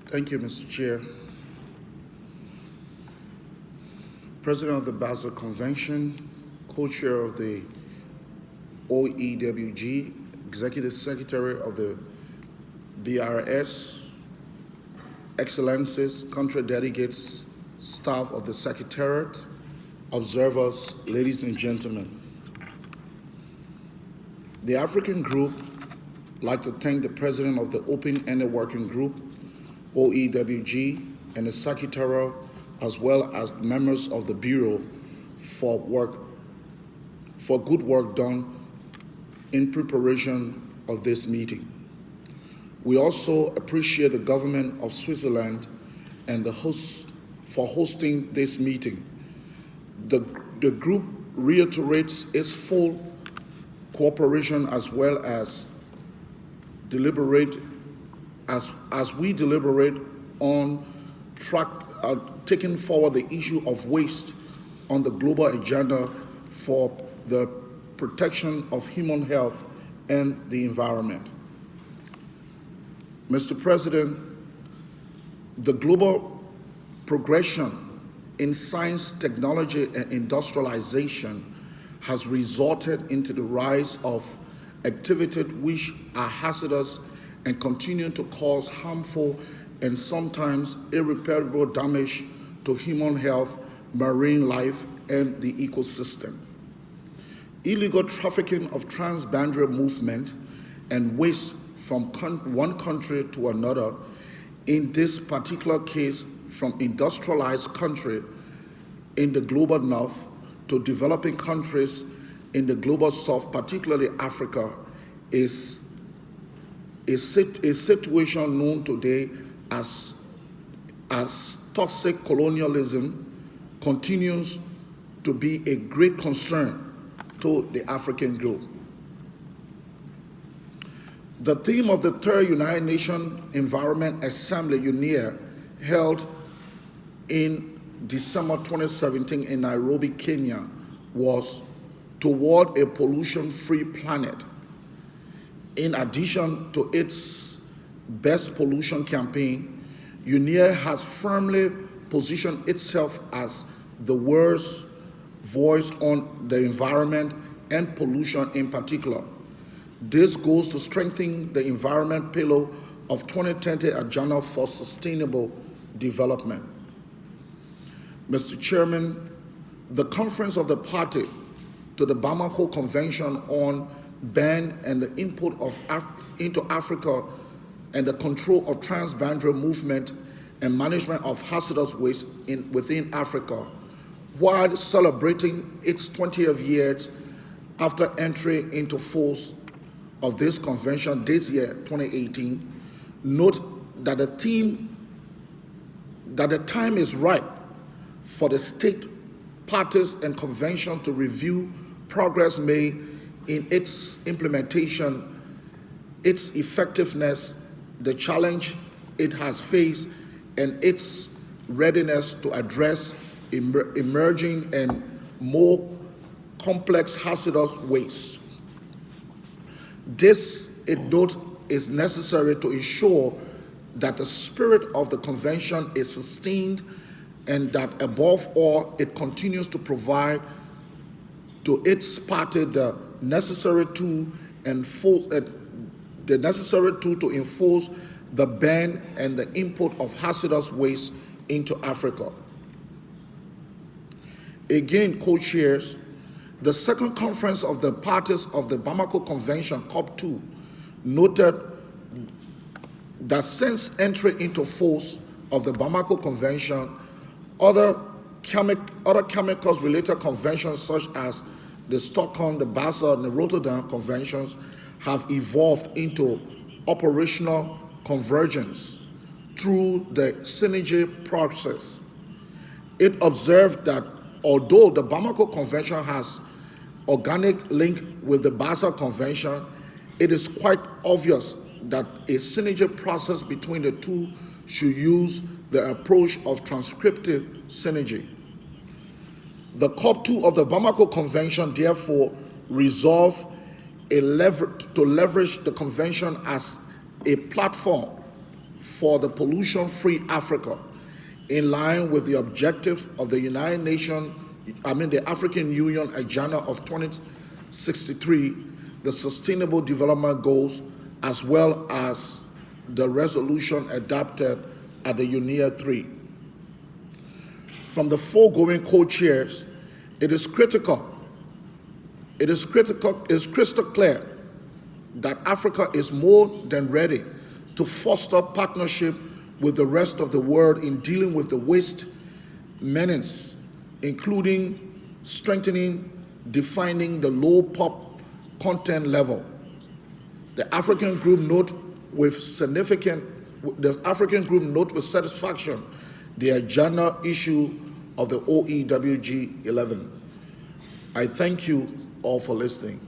Thank you, Mr. Chair. President of the Basel Convention, co-chair of the OEWG, Executive Secretary of the BRS, Excellencies, country delegates, staff of the Secretariat, observers, ladies and gentlemen. The African Group would like to thank the President of the Open-Ended Working Group, OEWG, and the Secretariat, as well as members of the Bureau for good work done in preparation of this meeting. We also appreciate the government of Switzerland and the hosts for hosting this meeting. The group reiterates its full cooperation as well as as we deliberate on taking forward the issue of waste on the global agenda for the protection of human health and the environment. Mr. President, the global progression in science, technology, and industrialization has resulted into the rise of activities which are hazardous and continue to cause harmful and sometimes irreparable damage to human health, marine life, and the ecosystem. Illegal trafficking of transboundary movement and waste from one country to another, in this particular case from industrialized country in the global north to developing countries in the global south, particularly Africa, is a situation known today as toxic colonialism, continues to be a great concern to the African group. The theme of the third United Nations Environment Assembly, UNEA, held in December 2017 in Nairobi, Kenya, was Toward a Pollution-Free Planet. In addition to its Best Pollution campaign, UNEA has firmly positioned itself as the world's voice on the environment and pollution in particular. This goes to strengthen the environment pillar of 2030 Agenda for Sustainable Development. Mr. Chairman, the Conference of the Party to the Bamako Convention on Ban and the Import into Africa and the Control of Transboundary Movement and Management of Hazardous Waste within Africa, while celebrating its 20th year after entry into force of this convention this year, 2018, note that the time is right for the state parties and convention to review progress made in its implementation, its effectiveness, the challenge it has faced, and its readiness to address emerging and more complex hazardous waste. This, it note, is necessary to ensure that the spirit of the convention is sustained and that above all, it continues to provide to its party the necessary tool to enforce the ban and the import of hazardous waste into Africa. Again, co-chairs, the second conference of the parties of the Bamako Convention, COP2, noted that since entry into force of the Bamako Convention, other chemicals-related conventions such as the Stockholm, the Basel, and the Rotterdam conventions have evolved into operational convergence through the synergy process. It observed that although the Bamako Convention has organic link with the Basel Convention, it is quite obvious that a synergy process between the two should use the approach of transcriptive synergy. The COP2 of the Bamako Convention therefore resolved to leverage the convention as a platform for the pollution-free Africa, in line with the objective of the the African Union Agenda of 2063, the Sustainable Development Goals, as well as the resolution adopted at the UNEA 3. From the foregoing co-chairs, it is crystal clear that Africa is more than ready to foster partnership with the rest of the world in dealing with the waste menace, including defining the low pop content level. The African group note with satisfaction the agenda issue of the OEWG 11. I thank you all for listening.